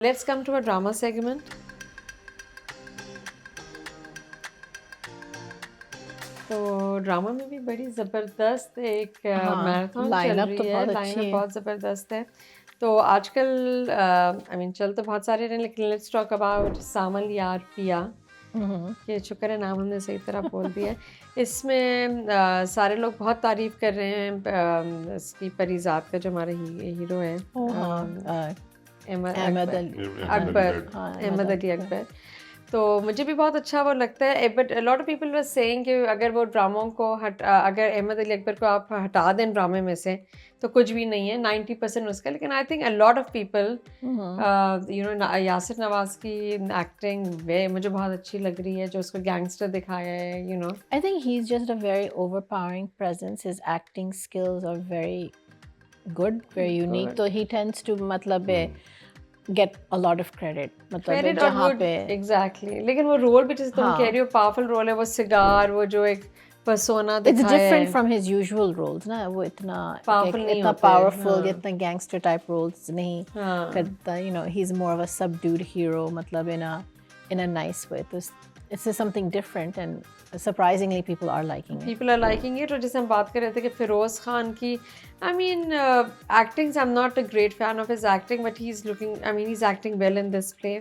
Let's come to a drama segment. तो drama में भी बड़ी ज़बरदस्त एक मैराथन चल लाइनअप रही तो है, बहुत अच्छी लाइनअप है। बहुत ज़बरदस्त है। तो आजकल आई मीन चल तो बहुत सारे रहे हैं, लेकिन लेट्स टॉक अबाउट सामल यार पिया कि शुक्र है नाम हमने सही तरह बोल दिया है। इसमें सारे लोग बहुत तारीफ़ कर रहे हैं इसकी परिज़ात का जो हमारा हीरो है अहमद अली अकबर हाँ, अहमद अली अकबर। तो मुझे भी बहुत अच्छा वो लगता है, but lot of people were saying कि अगर वो ड्रामों को अगर अहमद अली अकबर को आप हटा दें ड्रामे में से तो कुछ भी नहीं है, 90% उसका। लेकिन I think a lot of people you know Yasir Nawaz की एक्टिंग वे मुझे बहुत अच्छी लग रही है, जो उसको गैंगस्टर दिखाया है, you know. I think he's just a very overpowering presence. His acting skills are very good, very unique. So he tends to मतलब get a lot of credit. मतलब जहाँ पे एग्जैक्टली, लेकिन वो रोल भी जैसे तुम कह रही हो पावरफुल रोल है, वो सिगार, वो जो एक पर्सोना it's दिखाया different है, from his usual roles ना, वो इतना Powerful नहीं इतना होते, powerful हाँ। इतना gangster type roles नहीं हाँ। करता, you know, he's more of a subdued hero मतलब in a nice way. तो it's just something different and surprisingly people are liking it. People are liking it। और जैसे हम बात कर रहे थे कि फिरोज खान की, I mean acting, I'm not a great fan of his acting, but he's looking, I mean he's acting well in this play।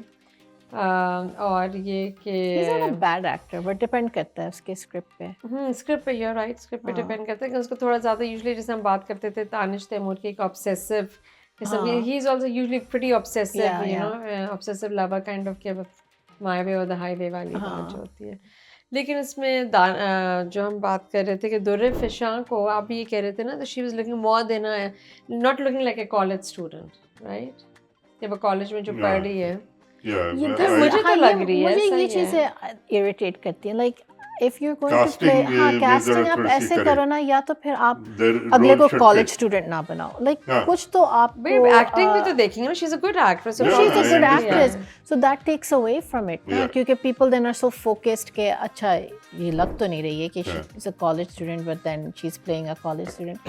और ये कि He's not a bad actor, but depend करता है उसके script पे। स्क्रिप्ट पे, you're right, script पे depend करता है कि उसको थोड़ा ज़्यादा, यूजुअली जैसे हम बात करते थे तानिश तैमूर की एक ऑब्सेसिव किस्म की, he is also usually pretty obsessive, you know, obsessive lover kind of के माय वे और द हाईवे वाली बात जो होती है। लेकिन इसमें जो हम बात कर रहे थे कि दुर्र फिशां को आप भी ये कह रहे थे ना, तो she was looking more than not looking like a college student, right? कि वो कॉलेज में जो पढ़ रही है, मुझे तो लग रही है, मुझे ये चीजें इरिटेट करती हैं, like if you going to play, हाँ कास्टिंग आप ऐसे करो ना, या तो फिर आप अगले को कॉलेज स्टूडेंट ना बनाओ, लाइक कुछ तो आप एक्टिंग में तो देखेंगे ना, she is a good actress, she is a good actress, so that takes away from it, क्योंकि people then are so focused के अच्छा ये लग तो नहीं रही है कि she is a college student but then she is playing a college student.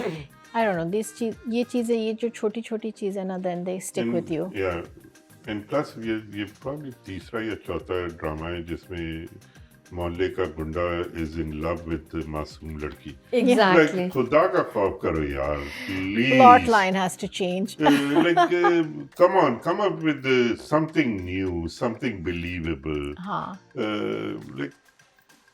I don't know, ये चीजें, ये जो छोटी छोटी चीजें ना, then they stick with you. And plus ये probably तीसरा या चौथा ड्रामा है जिसमें मोहल्ले का गुंडा इज इन लव विद मासूम लड़की। एग्जैक्टली, खुदा का खौफ करो यार, please. Plot line has to change. come up with something new, something believable। like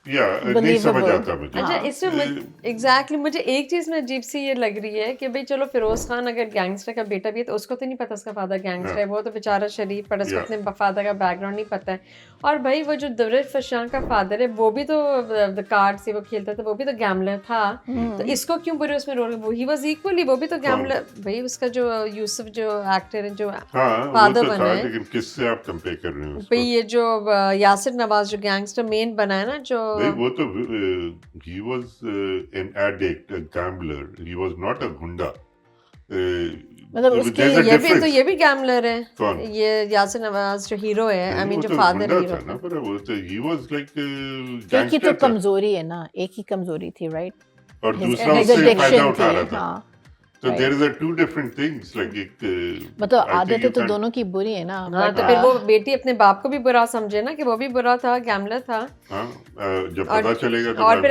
नहीं समझ आता मुझे। अच्छा, इसमें एग्जैक्टली मुझे एक चीज़ में अजीब सी ये लग रही है कि भाई चलो फिरोज खान अगर गैंगस्टर का बेटा भी है तो उसको तो नहीं पता उसका फादर गैंगस्टर है, वो तो बेचारा शरीफ, पर उसको अपने फादर का बैकग्राउंड नहीं पता है। और भाई वो जो दुर्र फिशां का फादर है वो भी तो द कार्ड से वो खेलता था, वो भी तो गैमलर था, तो इसको क्यों बुरे उसमें रोल, वो ही वाज इक्वली, वो भी तो गैमलर। भाई उसका जो यूसुफ जो एक्टर है जो फादर बना है, लेकिन किससे आप कंपेयर कर रहे हो? भाई ये जो यासिर नवाज जो गैंगस्टर मेन बना है ना, जो वो तो he was an addict, a gambler, he was not a गुंडा। मतलब उसकी ये भी गैमलर है। कौन? ये यासिर नवाज जो हीरो है, आई मीन जो फादर हीरो था ना, पर वो तो he was like एक ही तो कमजोरी है ना, एक ही कमजोरी थी, राइट? और दूसरा उससे फायदा उठा रहा था। हाँ, तो there is a two different things, like एक मतलब आदतें तो दोनों की बुरी है ना। हाँ, तो फिर वो बेटी अपने बाप को भी बुरा समझे ना कि वो भी बुरा था, गैमलर था। हाँ, जब पता चलेगा तो और फिर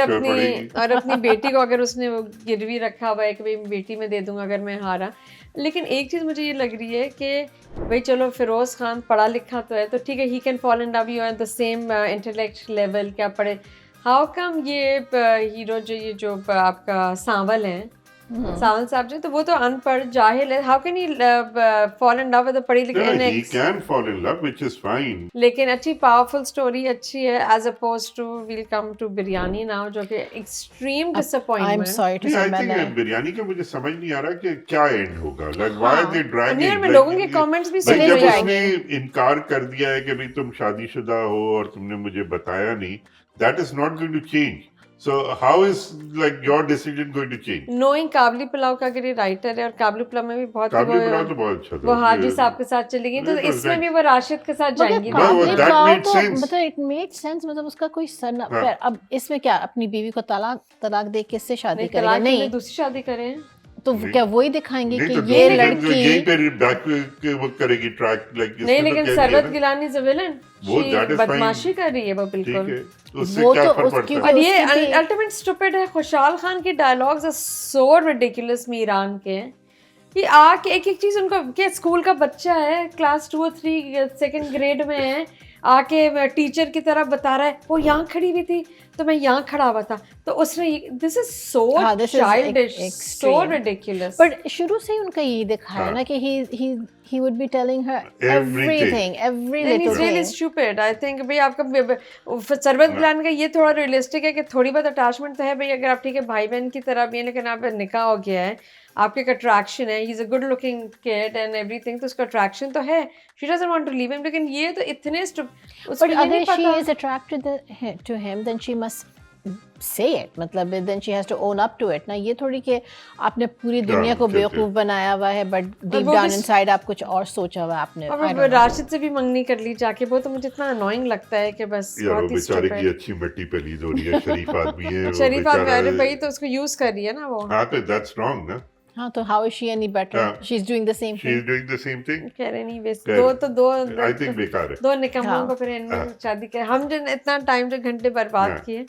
अपनी बेटी को अगर उसने वो गिरवी रखा हुआ है कि भाई बेटी में दे दूंगा अगर मैं हारा। लेकिन एक चीज़ मुझे ये लग रही है कि भाई चलो फिरोज खान पढ़ा लिखा तो है, तो ठीक है, he can fall in love, you are the same intellect level, क्या पढ़े। हाउ कम ये हीरो जो आपका सांवल है, सावंत साहब जी, तो वो तो अनपढ़ जाहिल है, how can he fall in love with a पढ़ी लिखी? he can fall in love, which is fine। लेकिन अच्छी पावरफुल स्टोरी अच्छी है, as opposed to we'll come to biryani now, जो कि extreme disappointment. I am sorry to say, मैंने बिरयानी का मुझे समझ नहीं आ रहा कि क्या एंड होगा, लाइक व्हाई दे ड्रैगिंग। मैं लोगों के कमेंट्स भी सुने जब जाएंगे, उसने इनकार कर दिया है कि भाई तुम शादीशुदा हो और तुमने मुझे बताया नहीं, that is not going to change. So how is like your decision going to change? Knowing Kabuli pulao का अगर ये राइटर है, और काबली पुलाव में भी बहुत काबली पुलाव तो बहुत अच्छा था, वो हाजी साहब के साथ चली गई, तो इसमें भी वो राशिद के साथ जाएंगी। काबली पुलाव तो मतलब इट मेड सेंस, मतलब उसका कोई अब इसमें क्या अपनी बीवी को तलाक दे किससे शादी करेगा? नहीं, दूसरी शादी करें तो क्या वही दिखाएंगे नहीं कि तो ये दूसरी फिल्म यही लड़की पे बैक वो करेगी ट्रैक लाइक नहीं, लेकिन Sarwat Gilani is a villain, वो that is fine. बदमाशी कर रही है वो ठीक बिल्कुल। है, उससे वो क्या तो फर्क उसकी पड़ता है? और ये उसकी भी- अल्टीमेट स्टूपिड है। खुशहाल खान के dialogues are so ridiculous Meeran के, कि आके एक एक चीज उनको, क्या स्कूल का बच्चा है, क्लास 2 और 3 सेकंड ग्रेड में है, आके टीचर की तरह बता रहा है वो यहाँ खड़ी हुई थी तो मैं यहाँ खड़ा हुआ था, तो उसने दिस इज सो हाँ, this is childish, so extreme. Ridiculous. But शुरू से ही उनका ये दिखाया ना कि he would be telling her everything, every And little he's really thing. stupid. I think भाई आपका सरवत गिलानी का ये थोड़ा रियलिस्टिक है कि थोड़ी बहुत अटैचमेंट तो है भाई, अगर आप ठीक है भाई बहन की तरह भी है, लेकिन आप निकाह हो गया है, आपके एक अट्रैक्शन है, he is a good looking kid and everything, तो उसका अट्रैक्शन तो है, she doesn't want to leave him, लेकिन ये तो इतने उसको But ये नहीं अगर she पता। is attracted to him, then she must say it. मतलब then she has to own up to it. ना ये थोड़ी कि आपने पूरी दुनिया को okay, बेवकूफ बनाया हुआ है, but deep वो down भी- inside आप कुछ और सोचा हुआ है आपने. I और don't know. राशिद से भी मंगनी कर ली जाके, वो तो मुझे इतना अनोइंग लगता है कि बस यार वो बहुत ही बेचारे की stupid। अच्छी मिट्टी पलीद हो रही है, शरीफ आदमी है वो शरीफ आदमी, बेचारा। अरे भाई तो उसको यूज कर रही है ना वो, हाँ तो दैट्स रॉन्ग ना, हाँ तो how is she any better? हाँ. She's doing the same she is thing. Doing the same thing. कह रहे नहीं बेस Correct. दो आई थिंक बेकार है। दो निकम्मों हाँ. को फिर एंड में हाँ. शादी कर, हम जो इतना टाइम जो घंटे बर्बाद हाँ. किए,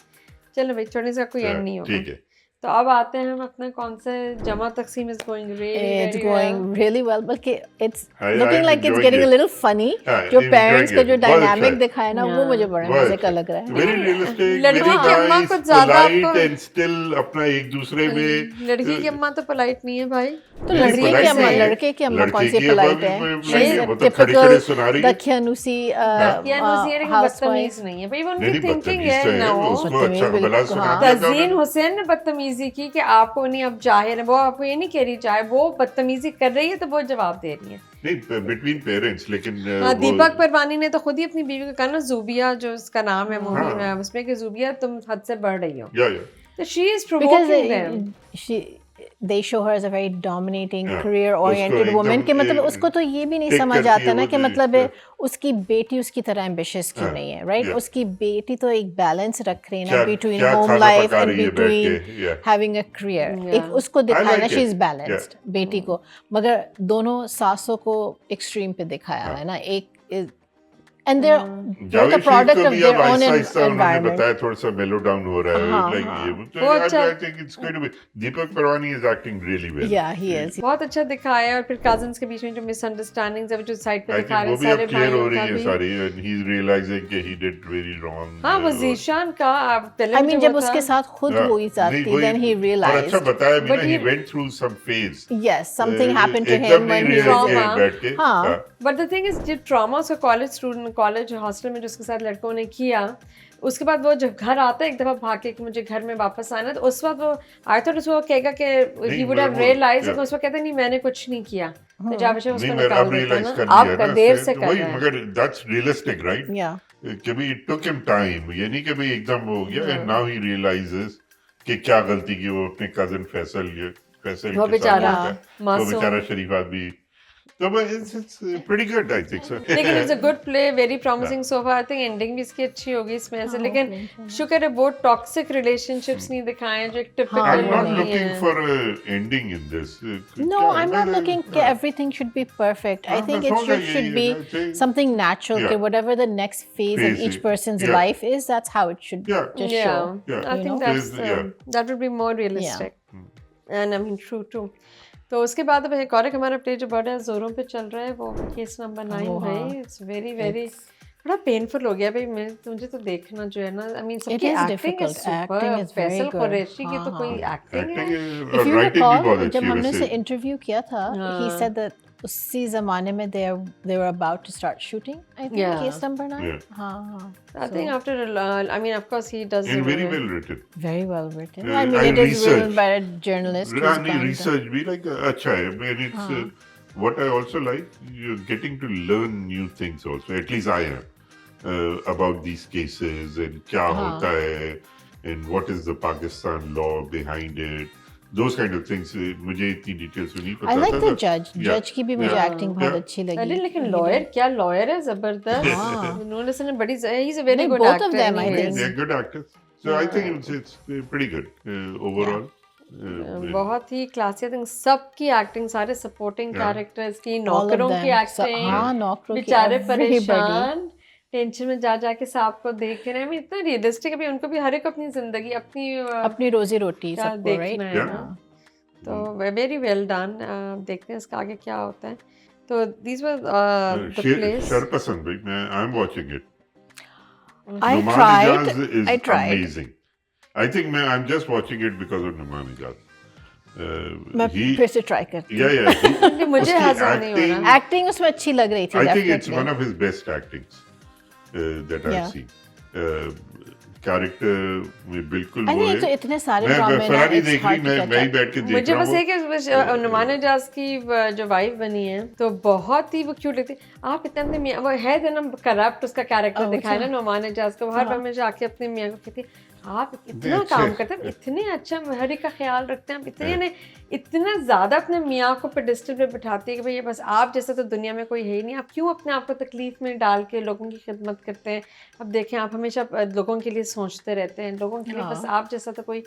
चलो भाई छोड़ने से कोई एंड नहीं होगा। ठीक है, तो अब आते हैं हम अपना कौन सा जमा तकसीम is going It's going really well, बल्कि it's I- looking I'm like it's enjoying getting a it. little funny. हाँ, जो enjoying parents का it. जो बहुत अच्छा dynamic है। दिखाया ना, वो Yeah. मुझे बड़ा बहुत मजे का अच्छा। लग रहा है. वेरी रियलिस्टिक, लड़की वेरी की अम्मा नाइस, कुछ ज्यादा पोलाइट आपको- एंड स्टिल अपना एक दूसरे में लड़की की अम्मा तो पोलाइट नहीं है भाई, तो नहीं, लड़के polite की अम्मा, नहीं है। लड़के की अम्मा कौन लड़के सी की अम्मा polite भी है? polite She's है, a वो तो खड़ी-खड़ी सुना रही है। दखियानुसी या नज़ीर एक हाँ। बदतमीज नहीं है भाई, वो नहीं, उनकी नहीं, थिंकिंग बदतमीज तो है ना, है, वो उसको अच्छा बदतमीज भला बिल्कुल, सुना हाँ। दिया था तज़ीन उन्होंने। हुसैन ने बदतमीजी की कि आपको नहीं, अब जाहिर है वो आपको ये नहीं कह रही चाहे वो बदतमीजी कर रही है तो वो जवाब दे रही है। नहीं बिटवीन पेरेंट्स, लेकिन हाँ, वो- दीपक परवानी ने तो खुद ही अपनी बीवी को कहा ना, जूबिया जो उसका नाम है मूवी हाँ। में, उसमें कि जूबिया तुम हद से बढ़ रही हो, या तो she is Because provoking them. they show her as a very dominating, हाँ, career oriented उसको woman एकदम, कि मतलब उसको तो ये भी नहीं take समझ करती आता है ना वो कि जो मतलब एक- उसकी बेटी उसकी तरह एम्बिशियस क्यों हाँ, नहीं है, राइट? yeah. उसकी बेटी तो एक बैलेंस रख रही है ना क्या- बिटवीन क्या होम खाना लाइफ पका एंड रही है बैठ बिटवीन के, yeah. Having a career. Yeah. एक उसको दिखाया like ना, शी it, इज बैलेंस्ड बेटी को, मगर दोनों सासों को एक्सट्रीम पे दिखाया हाँ। है ना, एक and there Javed the Sharif product को of भी their अब own आहिस्ता-आहिस्ता उन्होंने environment. बताया थोड़ा सा मेलो डाउन हो रहा है, हाँ, like हाँ। ये वो अच्छा- I think it's going to be Deepak Parwani is acting really well. या ही इज बहुत अच्छा दिखाया है, और फिर कजन्स के बीच में जो मिसअंडरस्टैंडिंग्स है वो जो साइड पे I दिखा think रहे वो हैं भी अब सारे क्लियर हो भाइयों रही का है भी। सारी, and he's realizing कि he did very wrong. हाँ, वो और- जीशान का पहले आई मुझे मीन वो जब था- उसके साथ खुद हाँ, हुई जाती, नहीं, वही- then he और अच्छा realized बताया भी But ना, he he- went through some phase. yes something happened to एकदम him नहीं when he realize was किया Trauma. बैठ के, हाँ। हाँ। बट द थिंग इज जो ट्रॉमा उसका कॉलेज हॉस्टल में जो उसके साथ लड़कों ने किया, उसके बाद वो जब घर आता है एक दफा भाग के कि मुझे घर में वापस आना, तो उस वक्त वो आई थॉट उसको कहेगा कि ही वुड हैव वो- रियलाइज, yeah. उस वक्त कहता नहीं मैंने कुछ नहीं किया, तो जाबिश उसको नहीं, मैं निकाल अब देता रियलाइज ना, कर लिया आप ना, देर फिर से कर वही, रहे हैं। मगर दैट्स रियलिस्टिक राइट, yeah कभी इट टुक हिम टाइम, ये नहीं कि भाई एकदम हो गया, एंड नाउ ही रियलाइजेस कि क्या गलती की वो अपने कजन फैसल वो के साथ बेचारा रहता है। वो मासूम। बेचारा शरीफ आदमी, तो it's pretty good I think so. लेकिन it's a good play, very promising so far. I think ending भी इसकी अच्छी होगी इसमें से, लेकिन शुक्र है वो टॉक्सिक रिलेशनशिप्स नहीं दिखाए हैं जो एक I'm टिपिकल not होती looking हैं। for a ending in this. no I'm not looking that everything should be perfect. I हाँ, think बस it होगा should यही, be I think- something natural Yeah. okay, whatever the next phase of Phase each is- person's yeah. life is, that's how it should Yeah. just Yeah, show. Yeah. I You think know? that's Yeah. that would be more realistic. And I mean true too. तो उसके बाद अब एक और हमारा play जो बड़ा जोरों पे चल रहा है, वो केस नंबर 9 वो हाँ। भाई, इट्स वेरी वेरी बड़ा पेनफुल हो गया भाई, मुझे तो देखना जो है ना, आई मीन सबकी is acting is difficult. Super, Acting is very Faisal good. Qureshi की तो हाँ, कोई हाँ। एक्टिंग Acting है। is- If और you writing भी recall, बहुत जब अच्छी है हमने वैसे। उसे इंटरव्यू किया था, he हाँ। said that उसी ज़माने में they were about to start shooting, I think, Yeah. case number 9. Yeah. हाँ, हाँ. I think after I mean of course he does And very well written. Very well written. Yeah, I mean, and it is written research. by a journalist. who's Rani gone research भी like अच्छा है, and it's what I also like, you're getting to learn new things also, at least I am, about these cases and क्या होता है, and what is the Pakistan law behind it, those kind of things. मुझे इतनी details नहीं पता I like था, the but- judge. Yeah. Judge की भी मुझे Yeah. acting बहुत Yeah. अच्छी लगी. अरे लेकिन लॉयर क्या लॉयर है, जबरदस्त। हाँ। उन्होंने से बड़ी ही इज अ वेरी नहीं, good both of actor them, I anyways। think. They're good actors, so I think it's pretty good overall. बहुत ही क्लासी। आई थिंक सबकी एक्टिंग, सारे सपोर्टिंग Yeah. कैरेक्टर्स की, All of नौकरों की them. एक्टिंग, हाँ, नौकरों की, बेचारे everybody. परेशान टेंशन में जा के सांप को देख रहे हैं। मैं इतना रियलिस्टिक, अभी उनको भी हर एक अपनी जिंदगी, अपनी अपनी रोजी रोटी का सबको, देखना राइट? है Yeah. ना। तो वेरी वेल डन। देखते हैं इसका आगे क्या होता है। तो दीज वर द प्लेस। शरपसंद भाई, I am watching it. I Numan tried. Ijaz is I tried. amazing. I think I'm just watching it because of Numan Ijaz. मैं फिर से ट्राई करती हूँ. Yeah. मुझे उसकी हजम नहीं हो रहा। एक्टिंग उसमें अच्छी लग रही थी. I think it's definitely. one of his best actings that I've Yeah. seen. Character में बिल्कुल I वो think है. एक तो इतने सारे मैं ड्रामे ना, फरारी it's देख रही, hard to मैं catch वही up. बैठ के देख मुझे रहा बस हूँ. एक नुमान इजाज की जो वाइफ बनी है तो बहुत ही वो क्यूट लगती है। आप इतने अपने मियाँ, वो है जो ना करप्ट उसका कैरेक्टर दिखाया ना नुमान इजाज को, हर बार में जाके अपने मियाँ को कहती है आप इतना काम करते हैं, इतने अच्छा हर एक का ख्याल रखते हैं, आप इतने इतना ज़्यादा अपने मियाँ को पेडिस्टल पे बिठाती है कि भाई बस आप जैसा तो दुनिया में कोई है ही नहीं, आप क्यों अपने आप को तकलीफ में डाल के लोगों की खिदमत करते हैं। अब देखें, आप हमेशा लोगों के लिए सोचते रहते हैं, लोगों के लिए बस आप जैसा तो कोई,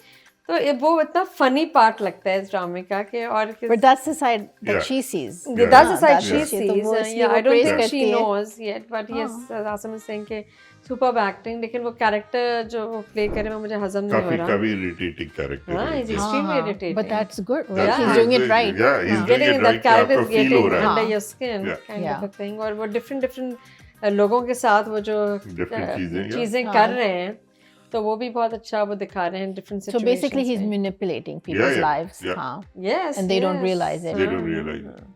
तो वो इतना फनी पार्ट लगता है इस ड्रामे का कि और But that's the side that Yeah. she sees. that's the side that's she the- sees. तो वो इसलिए Yeah, वो I don't praise think करती she है. knows yet, but yes, Asim is saying कि superb acting, लेकिन वो कैरेक्टर जो वो प्ले करे वो मुझे हजम नहीं हो रहा। काफी irritating character. हाँ, है. he's extremely irritating. But that's good, That's right? He's good. doing it right. Yeah, he's doing Getting it that right. कि character आपको is feel हो getting रहा है. under your skin, Yeah. kind Yeah. of a thing. और वो different लोगों के साथ वो जो Different चीजें, yeah. चीजें कर रहे हैं, तो वो भी बहुत अच्छा वो दिखा रहे हैं different So situations basically, he's में। manipulating people's yeah, lives. yeah. हाँ. Yes, And they don't yes. realize it. They don't realize it.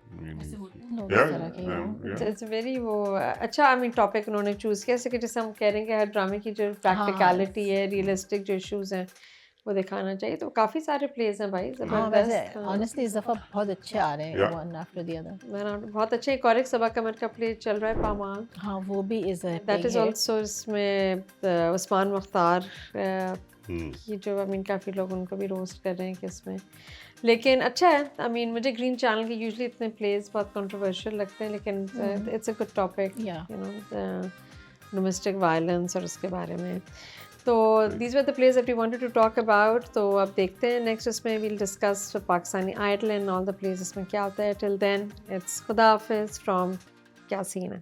लोग इस Yeah, तरह के, you know. yeah. It's very वो अच्छा आई मीन टॉपिक उन्होंने चूज़ किया, जैसे कि जैसे हम कह रहे हैं कि हर ड्रामे की जो प्रैक्टिकलिटी है, रियलिस्टिक जो इश्यूज हैं वो दिखाना चाहिए। तो काफ़ी सारे प्लेस हैं भाई, हाँ, वैसे ज़बरदस्त। honestly इस दफ़ा बहुत अच्छे आ रहे हैं, Yeah. one after the other. बहुत अच्छे। एक और एक सबा कमर का प्ले चल रहा है, पामाल। हाँ, वो भी is a that big is hit. Also, इसमें उस्मान मुख्तार की जो आई मीन काफ़ी लोग उनको भी रोस्ट कर रहे हैं कि इसमें, लेकिन अच्छा है। आई मीन मुझे ग्रीन चैनल के यूजुअली इतने प्लेस बहुत कंट्रोवर्शियल लगते हैं, लेकिन it's a good topic, Yeah. You know, domestic violence और उसके बारे में। तो these were the place that we wanted to talk about. तो अब देखते हैं नेक्स्ट उसमें we'll discuss Pakistani Idol and all the place इसमें क्या होता है। टिल देन इट्स खुदा हाफिज़ फ्रॉम क्या सीन है।